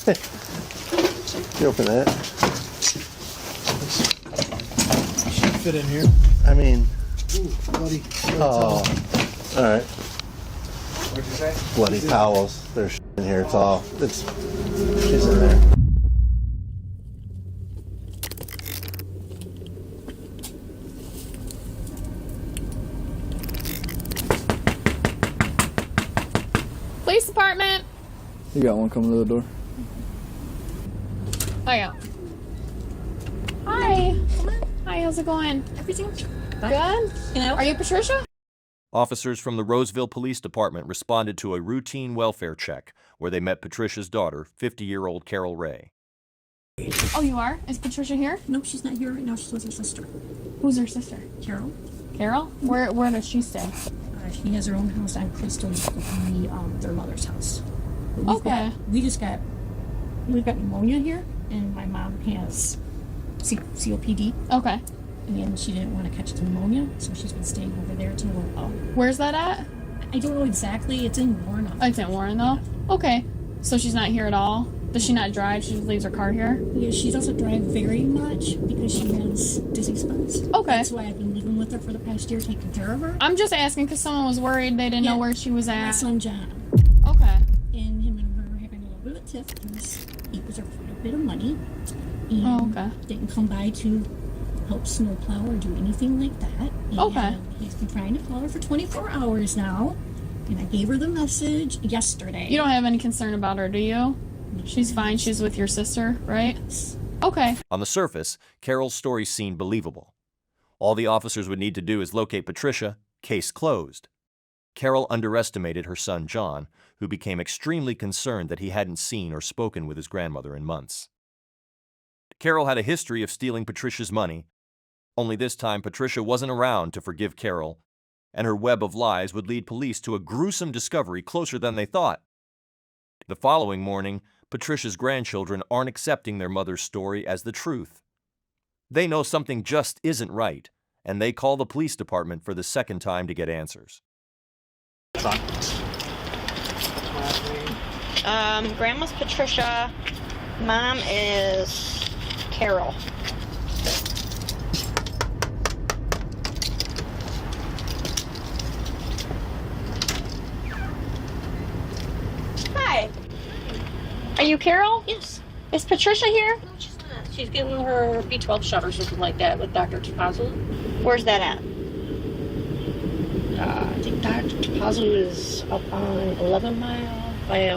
You open that. Should fit in here. I mean, Ooh, bloody. oh, all right. What'd you say? Bloody towels. There's in here. She's in there. Police department. You got one coming to the door. Oh yeah. Hi. Hi, how's it going? Everything's Good? You know? Are you Patricia? Officers from the Roseville Police Department responded to a routine welfare check where they met Patricia's daughter, 50-year-old Carol Ray. Oh, you are? Is Patricia here? No, she's not here right now. She's with her sister, Who's her sister? Carol. Carol? Where does she stay? She has her own house on Crystal, their mother's house. Okay. We've got pneumonia here, and my mom has COPD, Okay. and she didn't want to catch the pneumonia, so she's been staying over there till Where's that at? I don't know exactly. It's in Warren. It's in Warren, though? Okay. So she's not here at all? Does she not drive? She just leaves her car here? Yeah, she doesn't drive very much because she has dizzy spells. Okay. That's why I've been living with her for the past year, taking care of her. I'm just asking because someone was worried they didn't know where she was My at. son John. Okay. And him and her were having a little bit of a tiff because he was afraid a bit of money. And Oh, okay. didn't come by to help snowplow or do anything like that. And Okay. he's been trying to call her for 24 hours now. And I gave her the message yesterday. You don't have any concern about her, do you? She's fine. She's with your sister, right? Yes. Okay. On the surface, Carol's story seemed believable. All the officers would need to do is locate Patricia, case closed. Carol underestimated her son John, who became extremely concerned that he hadn't seen or spoken with his grandmother in months. Carol had a history of stealing Patricia's money, only this time Patricia wasn't around to forgive Carol, and her web of lies would lead police to a gruesome discovery closer than they thought. The following morning, Patricia's grandchildren aren't accepting their mother's story as the truth. They know something just isn't right, and they call the police department for the second time to get answers. Grandma's Patricia. Mom is Carol. Hi. Are you Carol? Yes. Is Patricia here? No, she's not. She's getting her B12 shot or something like that with Dr. Tapazzo. Where's that at? I think Dr. Tapazzo is up on 11 Mile by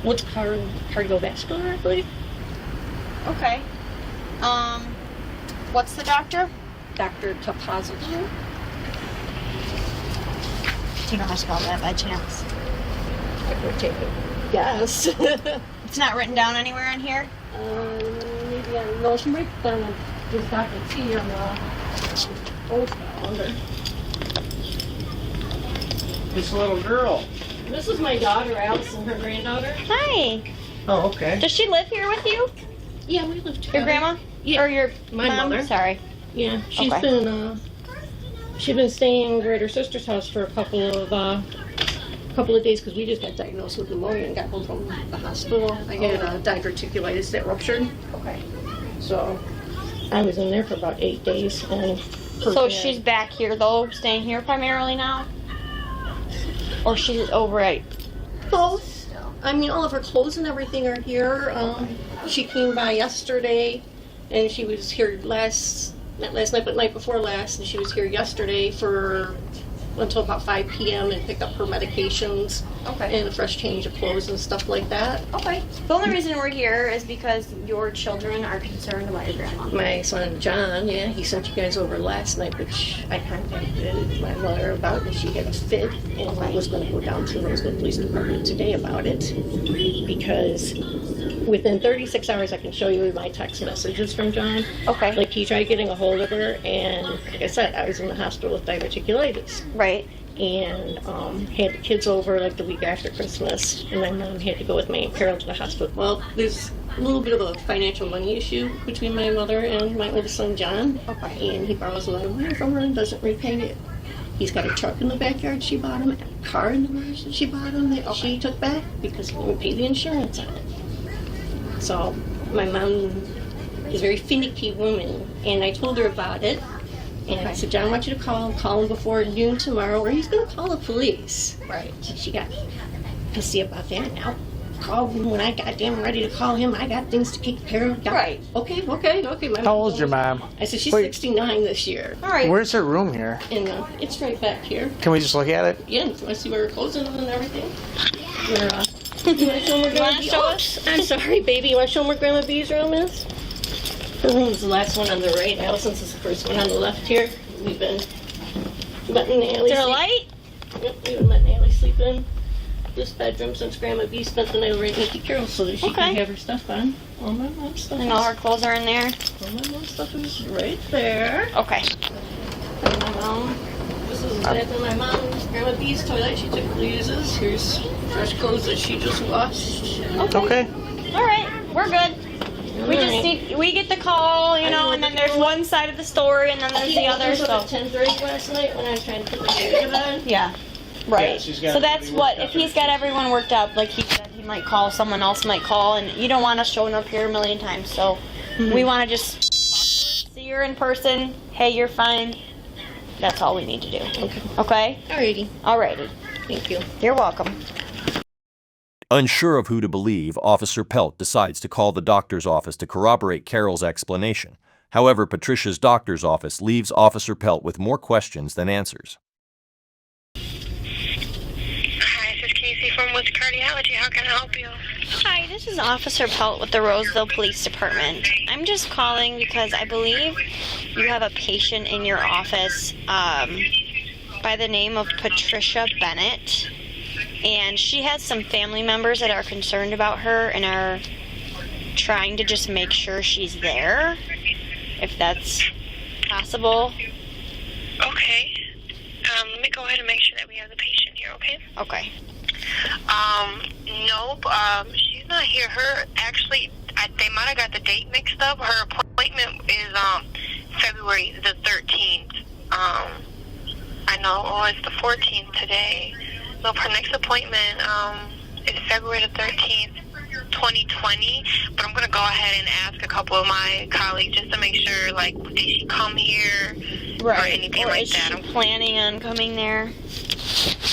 Woods Cardiovascular, I believe. Okay. What's the doctor? Dr. Tapazzo. Do you know how to spell that by chance? I could take it. Yes. It's not written down anywhere in here? Maybe I know she might have done this Dr. T on the old calendar. This little girl. This is my daughter, Allison, her granddaughter. Hi. Oh, okay. Does she live here with you? Yeah, we live together. Your grandma? Yeah. Or your My mom? mother. Sorry. Yeah, she's Okay. been staying at her sister's house for a couple of days because we just got diagnosed with pneumonia and got home from the hospital. I had diverticulitis that ruptured. Okay. So I was in there for about 8 days. And So she's back here though, staying here primarily now? Or she's over at... both. I mean, all of her clothes and everything are here. She came by yesterday, and she was here not last night, but night before last, and she was here yesterday until about 5 p.m. and picked up her medications Okay. and a fresh change of clothes and stuff like that. Okay. The only reason we're here is because your children are concerned about your grandma. My son John, yeah, he sent you guys over last night, which I contacted my mother about, and she had a fit, and I was going to go down to the Roseville Police Department today about it, because within 36 hours I can show you my text messages from John. Okay. Like, he tried getting a hold of her, and like I said, I was in the hospital with diverticulitis. Right. And had the kids over like the week after Christmas, and my mom had to go with me and Carol to the hospital. Well, there's a little bit of a financial money issue between my mother and my oldest son John. Okay. And he borrows a lot of money from her and doesn't repay it. He's got a truck in the backyard she bought him, a car in the garage that she bought him that she took back because he didn't pay the insurance on it. So my mom is a very finicky woman, and I told her about it. And I said, John, I want you to call him before noon tomorrow, or he's going to call the police. Right. She got pissy about that. Now, call him when I goddamn ready to call him. I got things to take care of. Right. Okay. My How old's your mom? I said, she's Wait. 69 this year. All right. Where's her room here? And it's right back here. Can we just look at it? Yeah, you want to see where her clothes are and everything? Where, you want to show them where Grandma B's? show us? I'm sorry, baby. You want to show them where Grandma B's room is? Her room's the last one on the right. Allison's is the first one on the left here. We've been letting Natalie Is there a sleep. light? Yep, we've been letting Natalie sleep in this bedroom since Grandma B spent the night over at Nikki Carroll so that she Okay. can have her stuff on. All my mom's stuff And all her clothes are in there. all my mom's stuff is right there. Okay. And my mom. This is exactly my mom's Grandma B's toilet she typically uses. Here's fresh clothes that she just washed. Okay. All right. We're good. We just Alright. we get the call, you know, and then there's one side of the story, and then there's the other. I was up So at 10:30 last night when I was trying to put the baby to bed. yeah. Right. Yeah, she's got So that's everybody what worked if up. he's got everyone worked up, like he said, he might call. Someone else might call, and you don't want us showing up here a million times. So we want to just see her in person. Hey, you're fine. That's all we need to do. Okay. Alrighty. Alrighty. Thank you. You're welcome. Unsure of who to believe, Officer Pelt decides to call the doctor's office to corroborate Carol's explanation. However, Patricia's doctor's office leaves Officer Pelt with more questions than answers. Hi, this is Casey from Woods Cardiology. How can I help you? Hi, this is Officer Pelt with the Roseville Police Department. I'm just calling because I believe you have a patient in your office by the name of Patricia Bennett. And she has some family members that are concerned about her and are trying to just make sure she's there, if that's possible. Okay. Let me go ahead and make sure that we have the patient here, okay? Okay. Nope. She's not here. Her, actually, they might have got the date mixed up. Her appointment is, February the 13th. I know, it's the 14th today. Nope, her next appointment, is February the 13th, 2020. But I'm going to go ahead and ask a couple of my colleagues just to make sure, like, did she come here? Or anything like is that. she planning on coming there?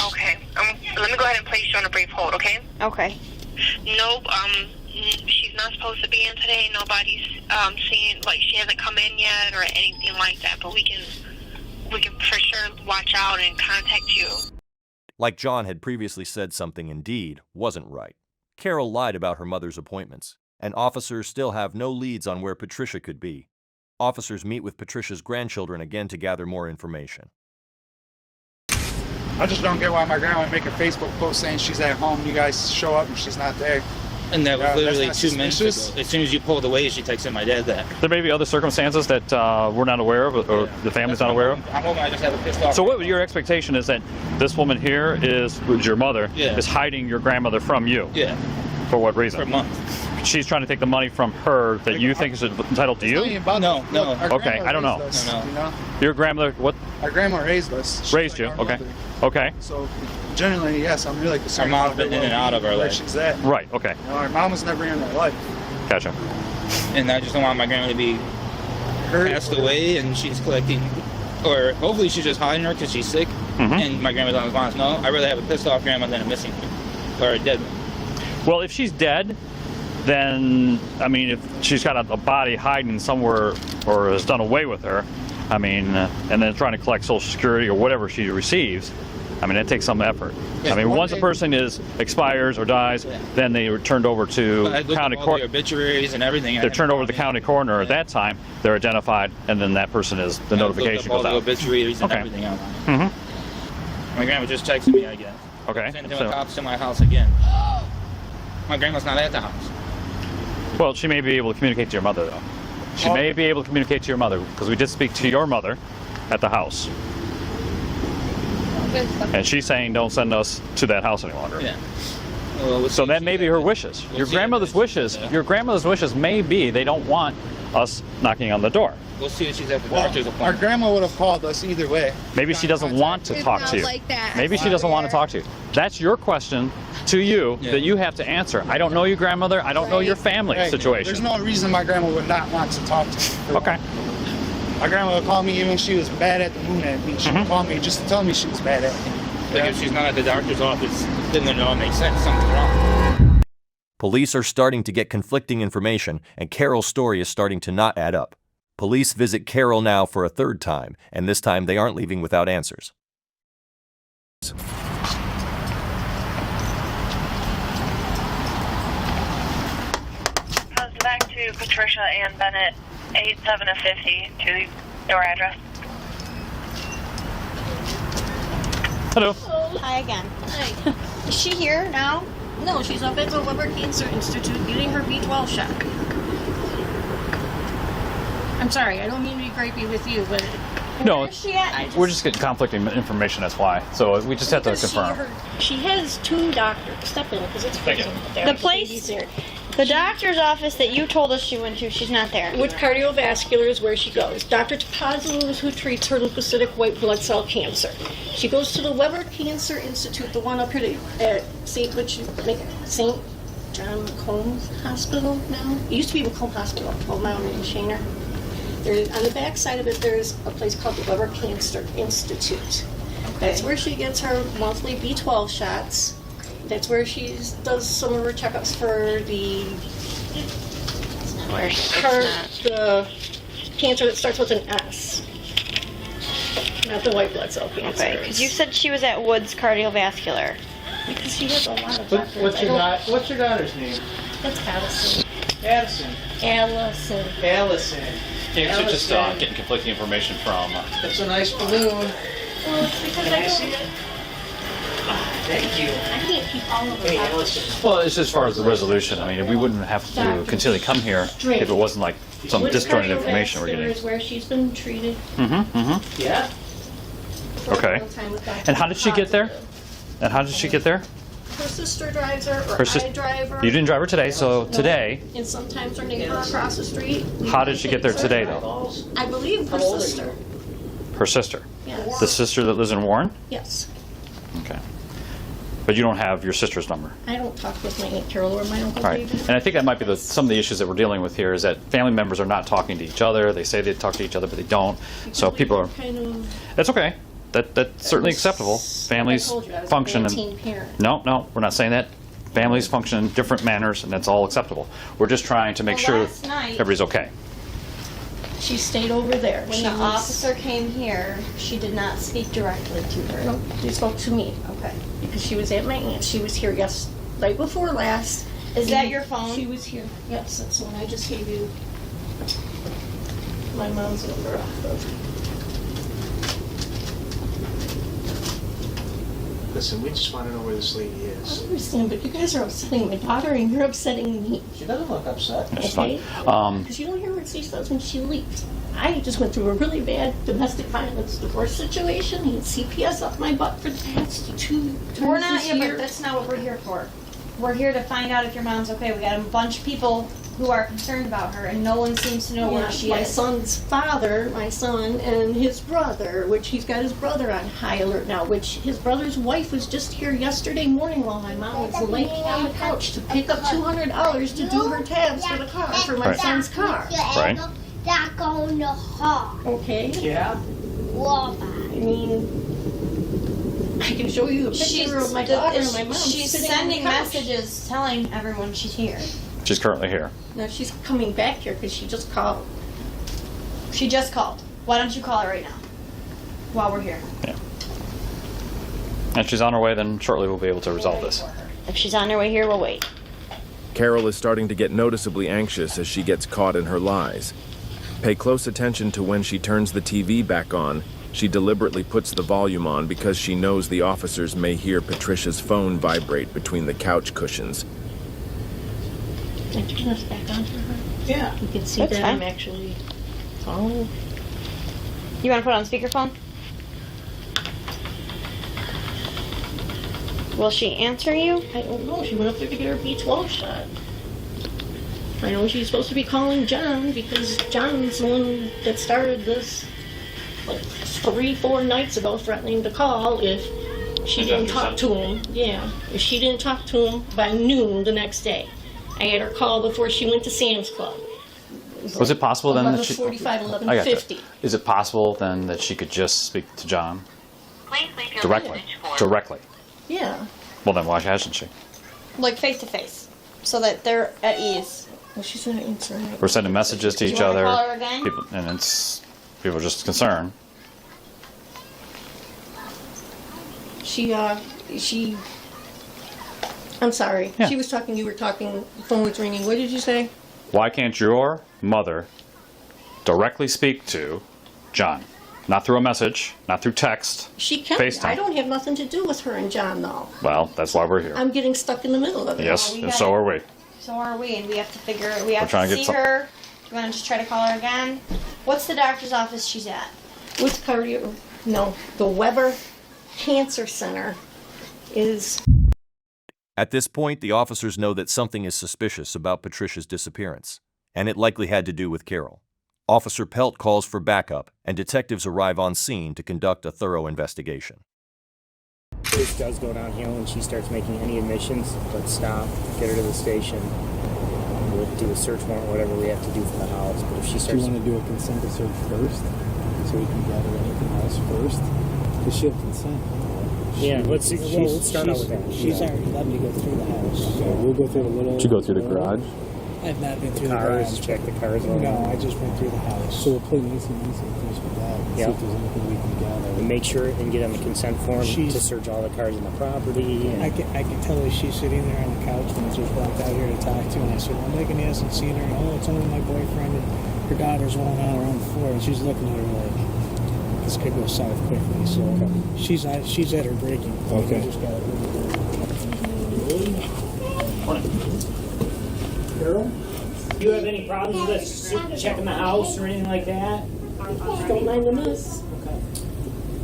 Okay. Let me go ahead and place you on a brief hold, okay? Okay. Nope. She's not supposed to be in today. Nobody's seeing, like, she hasn't come in yet or anything like that. But we can for sure watch out and contact you. Like John had previously said, something indeed wasn't right. Carol lied about her mother's appointments, and officers still have no leads on where Patricia could be. Officers meet with Patricia's grandchildren again to gather more information. I just don't get why my grandma would make a Facebook post saying she's at home. You guys show up and she's not there. And that was Yeah, literally that's 2 not minutes suspicious. ago. As soon as you pulled away, she texted my dad that. There may be other circumstances that we're not aware of, or the family's not aware of. I'm hoping I just have a pissed off. So what your expectation is that this woman here is your mother, Yeah. is hiding your grandmother from you. Yeah, For what for a reason? month. She's trying to take the money from her that you think is entitled to It's not even you? about No, that. no. Look, our Okay, grandma I don't know. raised us, No, no. You know? Your grandmother, what, Our grandma raised us. She's raised like you? our Okay. mother. Okay. So, generally, yes, I'm really concerned. Our mom's about her been in and out of our where life. she's at. Right, okay. You know, our mom was never in our life. Gotcha. And I just don't want my grandma to be Her, passed away and she's collecting, or hopefully she's just hiding her because she's sick. Mhm. And my grandma doesn't want to know. I'd rather have a pissed off grandma than a missing one. Or a dead one. Well, if she's dead, then, I mean, if she's got a body hiding somewhere or has done away with her, I mean, and then trying to collect Social Security or whatever she receives, I mean, it takes some effort. Yeah, I mean, one once a day- person expires or dies, Yeah. then they are turned over to But I looked county at all court. the obituaries and everything. They're turned over to the county coroner. At that time, they're identified, and then that person is the notification all goes the out. obituaries and Okay. everything out. Mm-hmm. My grandma just texted me again. Okay. Sent him So, cops to my house again. My grandma's not at the house. well, she may be able to communicate to your mother, though. She may be able to communicate to your mother because we did speak to your mother at the house, and she's saying don't send us to that house any longer. Yeah. Well, we'll So see that if may she be her does. wishes. We'll Your see grandmother's if she wishes. does. Your grandmother's wishes may be they don't want us knocking on the door. We'll see if she's at the Well, doctor's our appointment. grandma would have called us either way. Maybe she doesn't want to talk to you. Maybe she doesn't want to talk to you. That's your question to you that you have to answer. I don't know your grandmother. I don't know your family Right. situation. There's no reason my grandma would not want to talk to me. Okay. My grandma would call me even when she was bad at the moon at me. She would call me just to tell me she was bad at me. Like if she's not at the doctor's office, then it all makes sense. Something's wrong. Police are starting to get conflicting information, and Carol's story is starting to not add up. Police visit Carol now for a third time, and this time they aren't leaving without answers. Comes back to Patricia Ann Bennett, 8750 to your address. Hello. Hi again. Hi. Is she here now? No, she's up at the Weber Cancer Institute getting her B12 shot. I'm sorry, I don't mean to be gripey with you, but No, Where is she at? we're just getting conflicting information. That's why. So we just have to confirm. She has two doctors. Step in because it's freezing out there. The place, the doctor's office that you told us she went to, she's not there. With cardiovascular is where she goes. Dr. Tapazzo is who treats her leukocytic white blood cell cancer. She goes to the Weber Cancer Institute, the one up here at St. John McComb Hospital now. It used to be McComb Hospital, 12 Mile in Shaner. There's, on the back side of it, there's a place called the Weber Cancer Institute. That's where she gets her monthly B12 shots. That's where she does some of her checkups for the cancer that starts with an S. Not the white blood cell cancer. Okay, because you said she was at Woods Cardiovascular. Because she has a lot of doctors. What's your daughter's name? That's Addison. Addison. Allison. Allison. Yeah, so just getting conflicting information from. That's a nice balloon. Well, it's because Can I see it? Thank you. I can't keep all of them. Hey, Allison. Well, it's as far as the resolution. I mean, we wouldn't have to continually come here if it wasn't like some disjointed information we're getting. Is where she's been treated. Yeah. Okay. And how did she get there? And how did she get there? Her sister drives her, or I drive her. You didn't drive her today, so today. And sometimes her neighbor across the street. How did she get there today, though? I believe her sister. Her sister. Yes. The sister that lives in Warren? Yes. Okay. But you don't have your sister's number. I don't talk with my Aunt Carol or my Uncle All right. David. And I think that might be some of the issues that we're dealing with here is that family members are not talking to each other. They say they talk to each other, but they don't. So people are. Kind of. That's okay. That's certainly acceptable. Families I told you, I was function. a teen parent. No, we're not saying that. Families function in different manners, and that's all acceptable. We're just trying to make Well, sure last night- everybody's okay. She stayed over there. When the officer came here, she did not speak directly to her. No, she spoke to me. Okay. Because she was at my aunt's. She was here right before last. Is that your phone? She was here. Yes, that's the one I just gave you. My mom's number off of. Listen, we just want to know where this lady is. I understand, but you guys are upsetting my daughter and you're upsetting me. She doesn't look upset. That's Okay? fine. Because you don't hear what she says when she leaves. I just went through a really bad domestic violence divorce situation. He had CPS up my butt for the past two We're not, this yeah, year. but that's not what we're here for. We're here to find out if your mom's okay. We got a bunch of people who are concerned about her, and no one seems to know where she my is. son's father, my son, and his brother, which he's got his brother on high alert now, which his brother's wife was just here yesterday morning while my mom was laying on the couch to pick up $200 to do her tabs for the car, for my Right. son's car. Right. Okay? Yeah. I mean, I can show you a picture of my daughter and my mom She's sitting on the sending couch. messages telling everyone she's here. She's currently here. Now she's coming back here because she just called. She just called. Why don't you call her right now? While we're here. Yeah. And she's on her way, then shortly we'll be able to resolve this. If she's on her way here, we'll wait. Carol is starting to get noticeably anxious as she gets caught in her lies. Pay close attention to when she turns the TV back on. She deliberately puts the volume on because she knows the officers may hear Patricia's phone vibrate between the couch cushions. Can I turn this back on for her? Yeah. You can see That's that fine. I'm actually. Oh. You want to put it on speakerphone? Will she answer you? I don't know. She went up there to get her B12 shot. I know she's supposed to be calling John because John's the one that started this like 3-4 nights ago, threatening to call if she didn't talk to him. Yeah, if she didn't talk to him by noon the next day. I had her call before she went to Sam's Club. Was it possible then that she... 11:45, I got 11:50. that. Is it possible then that she could just speak to John? Directly. Directly. Yeah. Well, then why hasn't she? Like face to face, so that they're at ease. Well, she's not answering. We're sending messages to Do you each wanna other. call her again? People, and it's people are just concerned. She, I'm sorry. Yeah. She was talking, you were talking, the phone was ringing. What did you say? Why can't your mother directly speak to John? Not through a message, not through text. She can. FaceTime. I don't have nothing to do with her and John, though. Well, that's why we're here. I'm getting stuck in the middle of it. Yes, we and gotta- so are we. So are we, and we have to figure. We have trying to to get see some- her. Do you want to just try to call her again? What's the doctor's office she's at? With cardio, no, the Weber Cancer Center is. At this point, the officers know that something is suspicious about Patricia's disappearance, and it likely had to do with Carol. Officer Pelt calls for backup, and detectives arrive on scene to conduct a thorough investigation. This does go downhill and she starts making any admissions, let's stop, get her to the station. We'll do a search warrant, whatever we have to do for the house. But if she Do starts... you want to do a consent to search first? So we can gather anything else first? Because she'll consent. Yeah, let's see. Well, let's start out with that. She's already let me go through the house. So we'll go through the little... Did you go through the garage? I've not been through Cars, the garage. check the cars. No, I just went through the house. So we'll play easy first with that and see Yeah. if there's anything we can gather. And make sure and get on the consent form She's- to search all the cars in the property. And I can tell her she's sitting there on the couch when I just walked out here to talk to her. And I said, well, Megan hasn't seen her. Oh, it's only my boyfriend and her daughter's rolling out around the floor. And she's looking at her like, this could go south quickly. So she's at her breaking point. Okay. We just got to Carol, do you have any problems with us checking the house or anything like that? Don't mind the mess.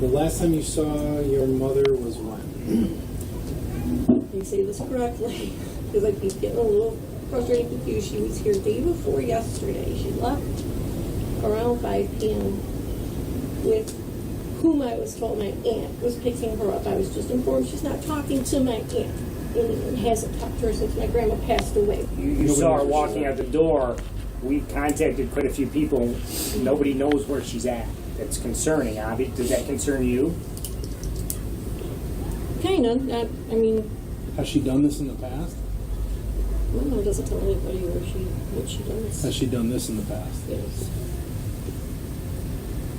The last time you saw your mother was when? You say this correctly. Because I keep getting a little frustrated and confused. She was here day before yesterday. She left around 5 p.m. with whom I was told my aunt was picking her up. I was just informed she's not talking to my aunt. And hasn't talked to her since my grandma passed away. You saw her walking out the door. We've contacted quite a few people. Nobody knows where she's at. That's concerning, Abby. Does that concern you? Kind of. I mean, Has she done this in the past? my mom doesn't tell anybody what she does. Has she done this in the past? Yes.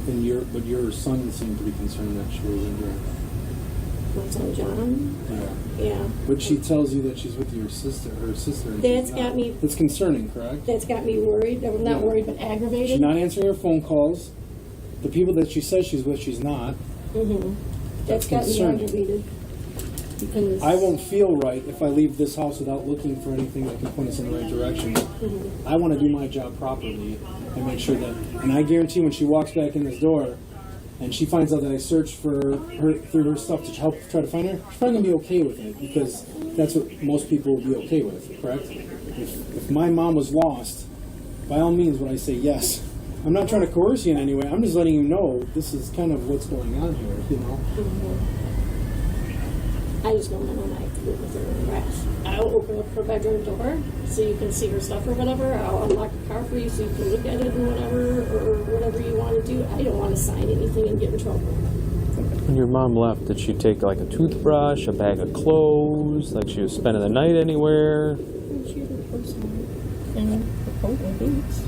And your son seemed pretty concerned that she was injured. My son John. Yeah. But she tells you that she's with your sister, her sister. And That's she's got not. me- That's concerning, correct? That's got me worried. I'm not worried, but aggravated. She's not answering her phone calls. The people that she says she's with, she's not. Mm-hmm. That's got me concerning. aggravated. Because I won't feel right if I leave this house without looking for anything that can point us in the right direction. Mhm. I want to do my job properly and make sure that, and I guarantee when she walks back in this door and she finds out that I searched for her through her stuff to help try to find her, she's probably going to be okay with it because that's what most people would be okay with, correct? If my mom was lost, by all means would I say yes. I'm not trying to coerce you in any way. I'm just letting you know this is kind of what's going on here, you know? I just don't know when I live with her in the rest. I'll open up her bedroom door so you can see her stuff or whatever. I'll unlock the car for you so you can look at it and whatever, or whatever you want to do. I don't want to sign anything and get in trouble. When your mom left, did she take like a toothbrush, a bag of clothes, like she was spending the night anywhere? And she's a person. And her coat and boots.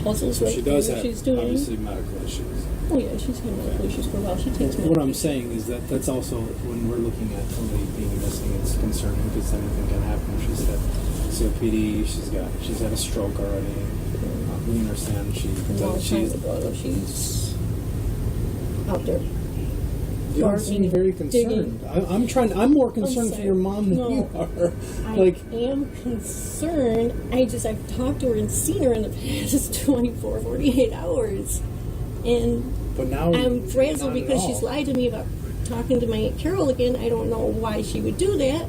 Puzzles So right she does there have she's doing. obviously medical issues. Oh yeah, she's had medical issues for a while. She takes What I'm medication. saying is that that's also when we're looking at somebody being missing, it's concerning because anything can happen. She's had COPD. She's had a stroke already. We understand she's out there. You don't seem very concerned. I'm more concerned for your mom than you are. I am concerned. I've talked to her and seen her in the past 24, 48 hours. And but now I'm frazzled not at because she's all. lied to me about talking to my Aunt Carol again. I don't know why she would do that.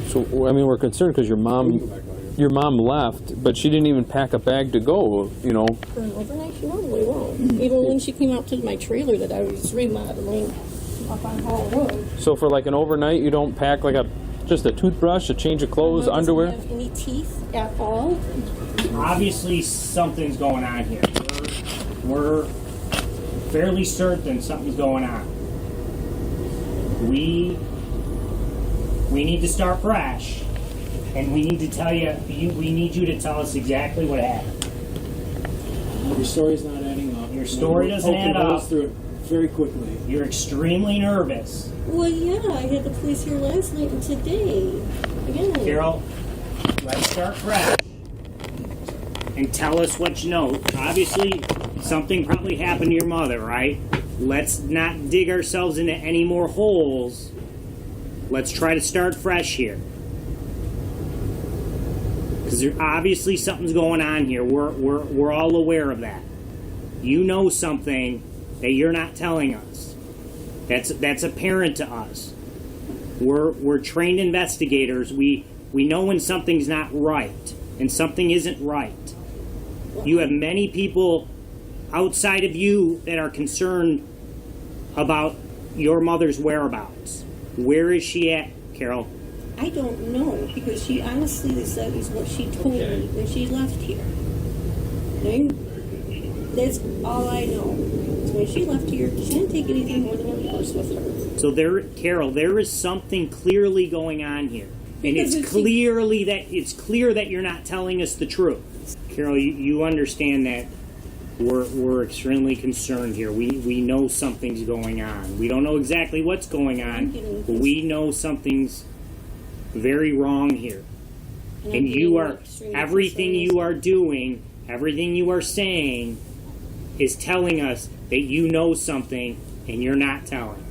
So, I mean, we're concerned because your mom your mom left, but she didn't even pack a bag to go, you know. For an overnight, she normally won't. Even when she came out to my trailer that I was remodeling up on Hall Road. So for like an overnight, you don't pack like just a toothbrush, a change of clothes, underwear? Doesn't have any teeth at all. Obviously, something's going on here. We're fairly certain something's going on. We need to start fresh, and we need to tell you. We need you to tell us exactly what happened. Your story's not adding up. Your story doesn't add up. Through it very quickly. You're extremely nervous. Well, yeah, I had the police here last night and today. Again. Carol, let's start fresh and tell us what you know. Obviously, something probably happened to your mother, right? Let's not dig ourselves into any more holes. Let's try to start fresh here. Because obviously something's going on here. We're all aware of that. You know something that you're not telling us. That's apparent to us. We're trained investigators. We know when something's not right and something isn't right. You have many people outside of you that are concerned about your mother's whereabouts. Where is she at, Carol? I don't know, because she honestly said is what she told me when she left here. That's all I know. So when she left here, she didn't take anything more than a purse with her. So Carol, there is something clearly going on here. And it's clear that you're not telling us the truth. Carol, you understand that we're extremely concerned here. We know something's going on. We don't know exactly what's going on, but we know something's very wrong here. And you are, everything you are doing, everything you are saying is telling us that you know something and you're not telling.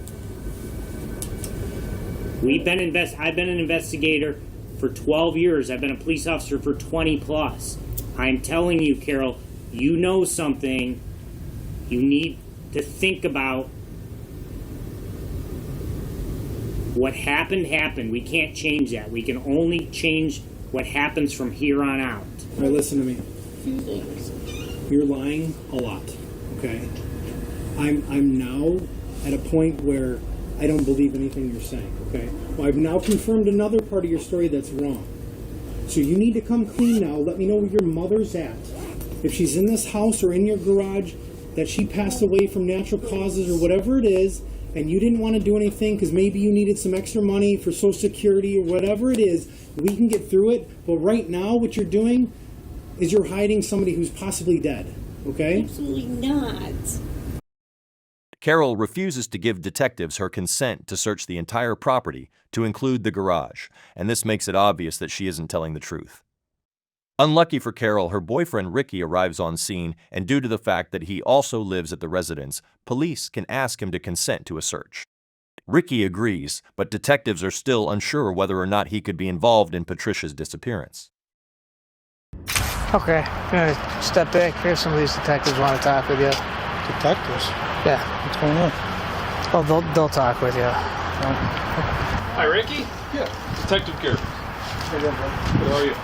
I've been an investigator for 12 years. I've been a police officer for 20 plus. I'm telling you, Carol, you know something. You need to think about what happened. We can't change that. We can only change what happens from here on out. All right, listen to me. Few things. You're lying a lot, okay? I'm now at a point where I don't believe anything you're saying, okay? Well, I've now confirmed another part of your story that's wrong. So you need to come clean now. Let me know where your mother's at. If she's in this house or in your garage, that she passed away from natural causes or whatever it is, and you didn't want to do anything because maybe you needed some extra money for Social Security or whatever it is, we can get through it. But right now, what you're doing is you're hiding somebody who's possibly dead, okay? Absolutely not. Carol refuses to give detectives her consent to search the entire property, to include the garage, and this makes it obvious that she isn't telling the truth. Unlucky for Carol, her boyfriend Ricky arrives on scene, and due to the fact that he also lives at the residence, police can ask him to consent to a search. Ricky agrees, but detectives are still unsure whether or not he could be involved in Patricia's disappearance. Okay, I'm gonna step back here. Some of these detectives want to talk with you. Detectives? Yeah. What's going on? Well, they'll talk with you. Hi, Ricky. Yeah. Detective Garrett. How are you?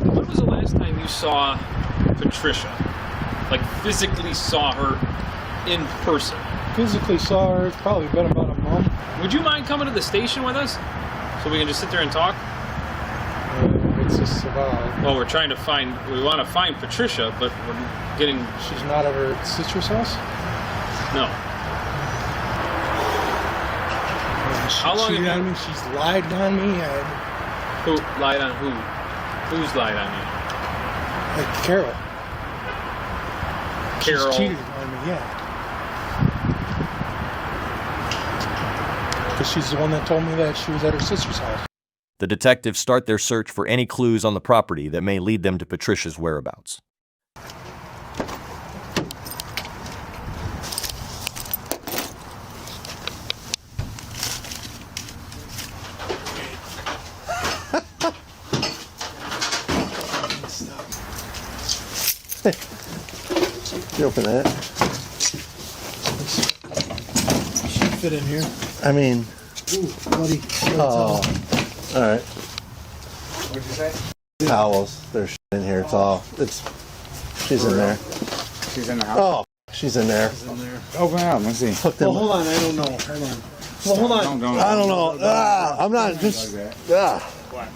When was the last time you saw Patricia? Like, physically saw her in person? Physically saw her, it's probably been about a month. Would you mind coming to the station with us? So we can just sit there and talk? It's just about... Well, we want to find Patricia, but we're getting... She's not at her sister's house? No. She How long cheated on me, she's lied on me. Who lied on who? Who's lied on you? Like Carol. Carol. She's cheated on me, yeah. Because she's the one that told me that she was at her sister's house. The detectives start their search for any clues on the property that may lead them to Patricia's whereabouts. You open that? She fit in here. I mean... Ooh, buddy. Oh. All right. What'd you say? Towels. There's in here. She's in there. She's in the house. Oh, she's in there. Open it up. Let's see. Hook them. Well, hold on. I don't know. Hold on. Well, hold on. I don't know. I'm not just. What?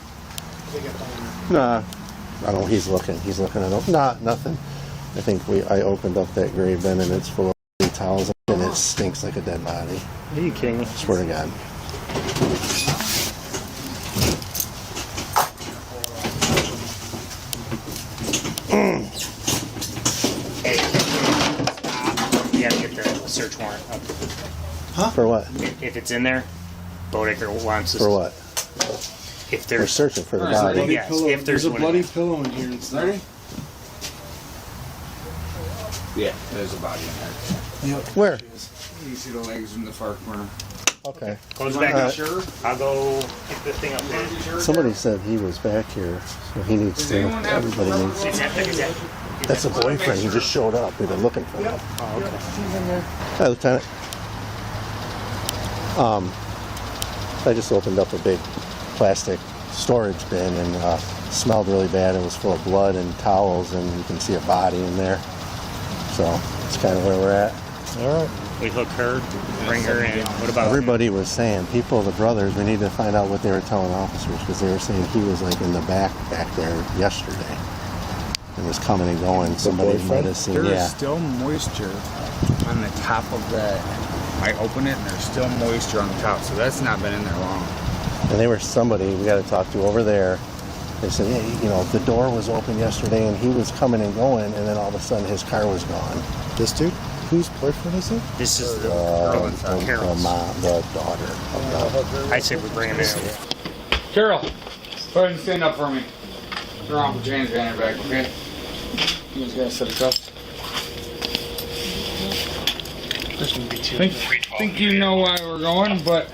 Nah. I don't know. He's looking. Nah, nothing. I think I opened up that gray bin and it's full of towels and it stinks like a dead body. Are you kidding me? Swear to God. You gotta get the search warrant up. Huh? For what? If it's in there, Bodecker wants us. For what? If there's We're searching for the There's a body. bloody Yes, pillow. if there's a one bloody in there. pillow in here. It's there. Yeah, there's a body in there. Yep. Where? You see the legs in the far corner. Okay. Goes back. Sure. I'll go pick the thing up there. Somebody said he was back here, so he needs to. Everybody needs. That's a boyfriend. He just showed up. We've been looking for him. Oh, okay. Hi, Lieutenant. I just opened up a big plastic storage bin and smelled really bad. It was full of blood and towels, and you can see a body in there. So that's kind of where we're at. All right. We hook her, bring her in. What about Everybody was saying, the brothers, we need to find out what they were telling officers, because they were saying he was like in the back there yesterday. And was coming and going. Somebody might have seen. There Yeah. is still moisture on the top of that. I open it and there's still moisture on the top, so that's not been in there long. And they were somebody we got to talk to over there. They said, yeah, the door was open yesterday and he was coming and going, and then all of a sudden his car was gone. This dude? Whose boyfriend is it? This is the girl in front. The mom, the daughter. I say we bring him in. Carol, go ahead and stand up for me. Your Uncle James got your back, okay? You guys gotta set it up. Think you know why we're going, but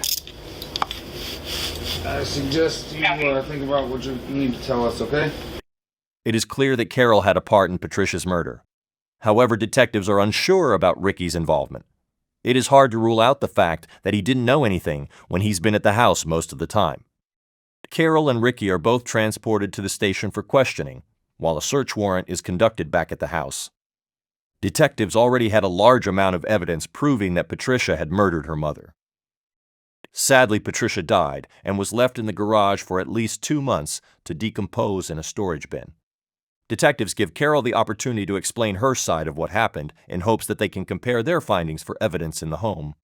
I suggest you think about what you need to tell us, okay? It is clear that Carol had a part in Patricia's murder. However, detectives are unsure about Ricky's involvement. It is hard to rule out the fact that he didn't know anything when he's been at the house most of the time. Carol and Ricky are both transported to the station for questioning, while a search warrant is conducted back at the house. Detectives already had a large amount of evidence proving that Patricia had murdered her mother. Sadly, Patricia died and was left in the garage for at least 2 months to decompose in a storage bin. Detectives give Carol the opportunity to explain her side of what happened in hopes that they can compare their findings for evidence in the home.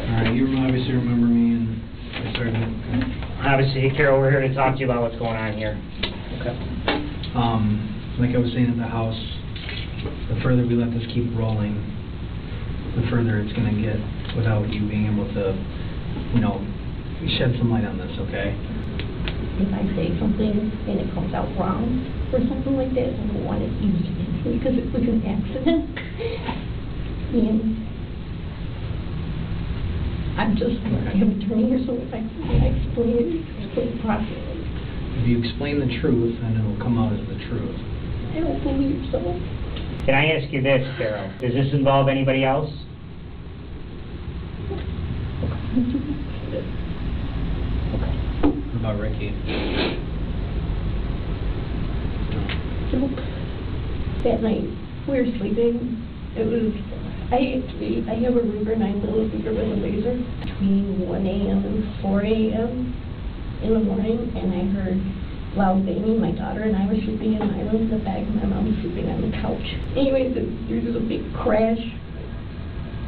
Alright, you obviously remember me and I started. Obviously, Carol, we're here to talk to you about what's going on here. Okay. Like I was saying at the house, the further we let this keep rolling, the further it's going to get without you being able to, shed some light on this, okay? If I say something and it comes out wrong or something like that, I don't want it used against me because it was an accident. And I'm just, I have an attorney here, so if I explain it properly. If you explain the truth, then it'll come out as the truth. I don't believe so. Can I ask you this, Carol? Does this involve anybody else? What about Ricky? So, that night, we were sleeping. It was, I have a Ruger 9mm with a laser between 1 a.m. and 4 a.m. in the morning, and I heard loud banging. My daughter and I were sleeping in my room in the back, and my mom was sleeping on the couch. Anyways, there was a big crash,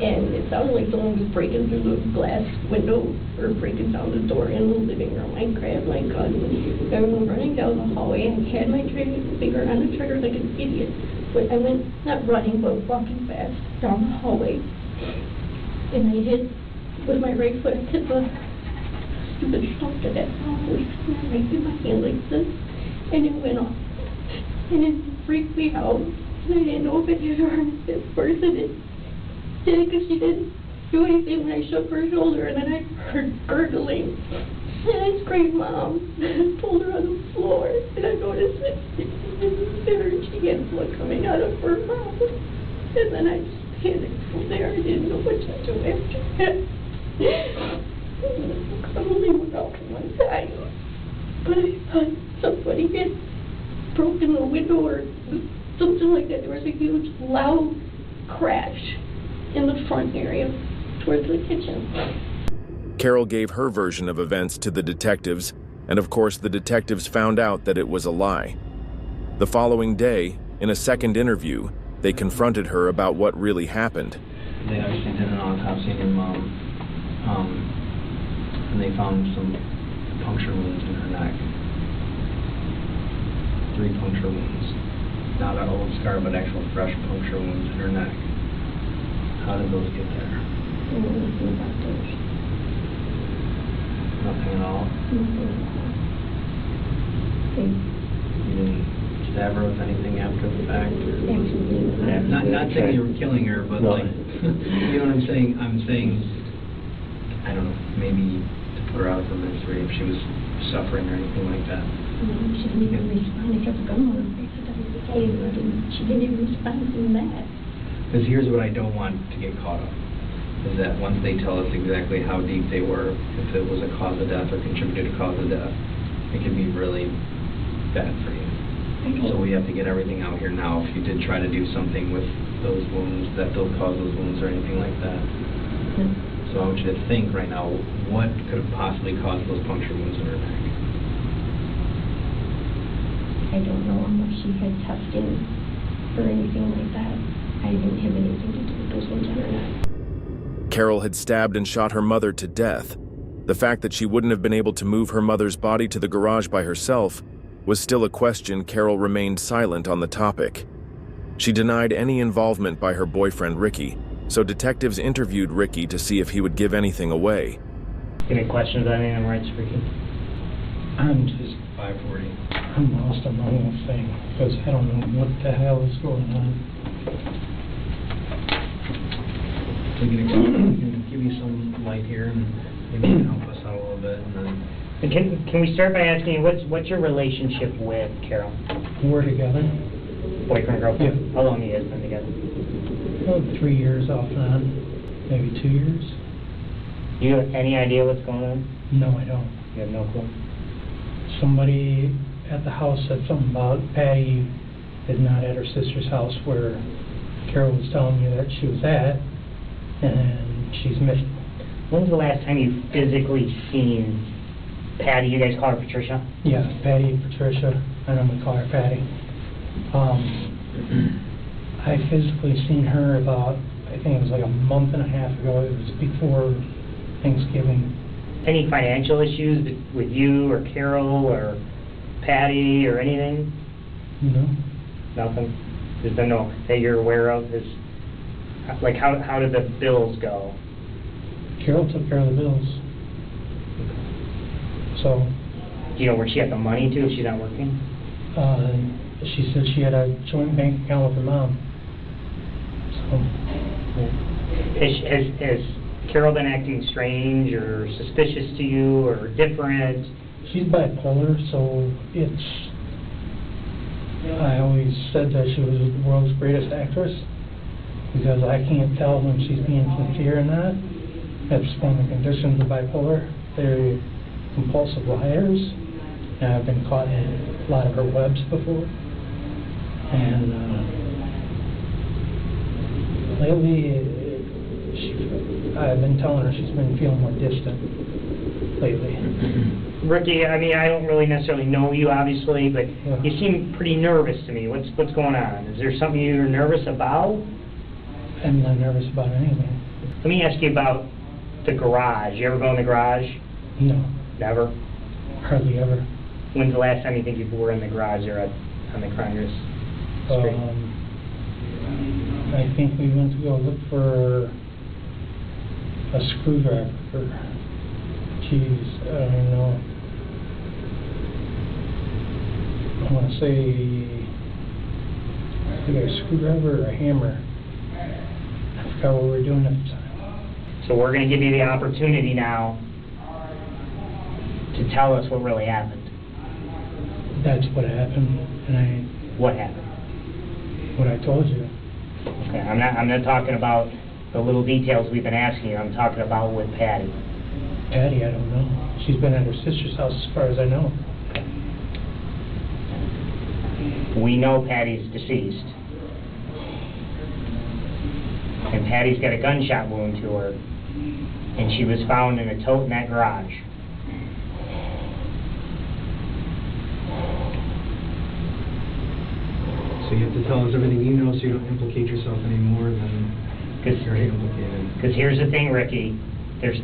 and it sounded like someone was breaking through the glass window or breaking down the door in the living room. I grabbed my gun and I went running down the hallway. I had my finger on the trigger like an idiot, but I went not running but walking fast down the hallway, and I hit with my right foot hit the stupid shelter that was right in my hand like this, and it went off, and it freaked me out, and I didn't know if it had harmed this person. It did it because she didn't do anything when I shook her shoulder, and then I heard gurgling, and I screamed, "Mom!" and I pulled her on the floor, and I noticed that she had blood coming out of her mouth, and then I just panicked from there. I didn't know what to do after that. I only went out one time, but I thought somebody had broken the window or something like that. There was a huge, loud crash in the front area towards the kitchen. Carol gave her version of events to the detectives, and of course the detectives found out that it was a lie. The following day, in a second interview, they confronted her about what really happened. They actually did an autopsy on your mom, and they found some puncture wounds in her neck. 3 puncture wounds. Not an old scar, but actual fresh puncture wounds in her neck. How did those get there? Nothing at all? You didn't stab her with anything after the fact? Not saying you were killing her, but like, you know what I'm saying? I'm saying, I don't know, maybe to put her out of her misery if she was suffering or anything like that. She didn't even respond. I kept a gun on her face. She didn't even respond to that. Because here's what I don't want to get caught up, is that once they tell us exactly how deep they were, if it was a cause of death or contributed to cause of death, it can be really bad for you. So we have to get everything out here now. If you did try to do something with those wounds, that they'll cause those wounds or anything like that. So I want you to think right now, what could have possibly caused those puncture wounds in her neck? I don't know unless she had testing or anything like that. I didn't have anything to do with those wounds on her neck. Carol had stabbed and shot her mother to death. The fact that she wouldn't have been able to move her mother's body to the garage by herself was still a question Carol remained silent on the topic. She denied any involvement by her boyfriend Ricky, so detectives interviewed Ricky to see if he would give anything away. Any questions on any of the rights, Ricky? I'm just 540. I'm lost on the whole thing because I don't know what the hell is going on. We can give you some light here and maybe you can help us out a little bit. And then Can we start by asking you, what's your relationship with Carol? We're together. Boyfriend, girlfriend? Yeah. How long have you guys been together? Well, 3 years off and on, maybe 2 years. Do you have any idea what's going on? No, I don't. You have no clue? Somebody at the house said something about Patty is not at her sister's house where Carol was telling me that she was at, and she's missing. When's the last time you physically seen Patty? You guys call her Patricia? Yeah, Patty, Patricia. I normally call her Patty. I physically seen her about, I think it was like a month and a half ago. It was before Thanksgiving. Any financial issues with you or Carol or Patty or anything? No. Nothing? There's been no that you're aware of? Like, how did the bills go? Carol took care of the bills. So. Do you know where she had the money to if she's not working? She said she had a joint bank account with her mom. So. Has Carol been acting strange or suspicious to you or different? She's bipolar, so it's... I always said that she was the world's greatest actress because I can't tell when she's being sincere or not. That's one of the conditions of bipolar. They're compulsive liars, and I've been caught in a lot of her webs before. And lately, I've been telling her she's been feeling more distant lately. Ricky, I mean, I don't really necessarily know you, obviously, but you seem pretty nervous to me. What's going on? Is there something you're nervous about? I'm not nervous about anything. Let me ask you about the garage. You ever go in the garage? No. Never? Hardly ever. When's the last time you think you were in the garage or on the Congress Street? I think we went to go look for a screwdriver. Jeez, I don't even know. I want to say either a screwdriver or a hammer. I forgot what we were doing at the time. So we're going to give you the opportunity now to tell us what really happened. That's what happened, and What happened? what I told you. Yeah, I'm not talking about the little details we've been asking you. I'm talking about with Patty. Patty, I don't know. She's been at her sister's house as far as I know. We know Patty's deceased. And Patty's got a gunshot wound to her. And she was found in a tote in that garage. So you have to tell us everything you know so you don't implicate yourself any more than you're implicated. Because here's the thing, Ricky. There's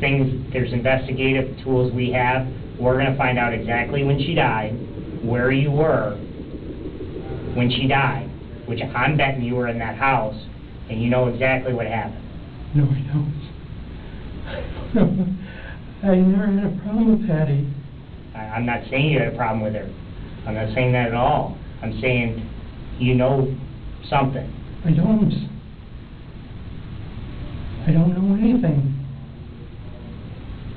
investigative tools we have. We're going to find out exactly when she died, where you were when she died, which I'm betting you were in that house, and you know exactly what happened. No, I don't. I never had a problem with Patty. I'm not saying you had a problem with her. I'm not saying that at all. I'm saying you know something. I don't know anything.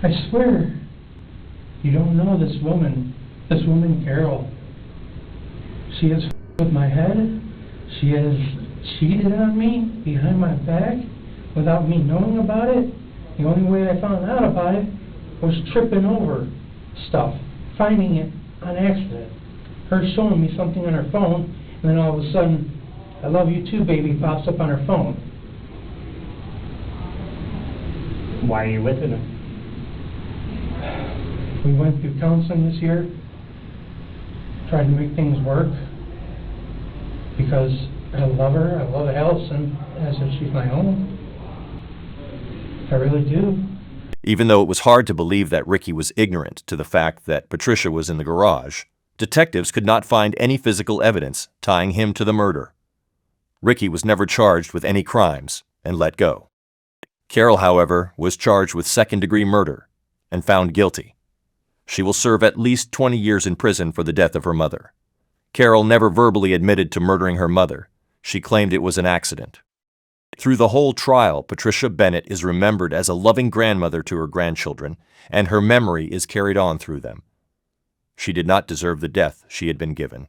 I swear. You don't know this woman, Carol. She has with my head. She has cheated on me behind my back without me knowing about it. The only way I found out about it was tripping over stuff, finding it on accident. Her showing me something on her phone, and then all of a sudden, "I love you too, baby," pops up on her phone. Why are you with her? We went through counseling this year, tried to make things work, because I love her, I love Allison as if she's my own. I really do. Even though it was hard to believe that Ricky was ignorant to the fact that Patricia was in the garage, detectives could not find any physical evidence tying him to the murder. Ricky was never charged with any crimes and let go. Carol, however, was charged with second-degree murder and found guilty. She will serve at least 20 years in prison for the death of her mother. Carol never verbally admitted to murdering her mother. She claimed it was an accident. Through the whole trial, Patricia Bennett is remembered as a loving grandmother to her grandchildren, and her memory is carried on through them. She did not deserve the death she had been given.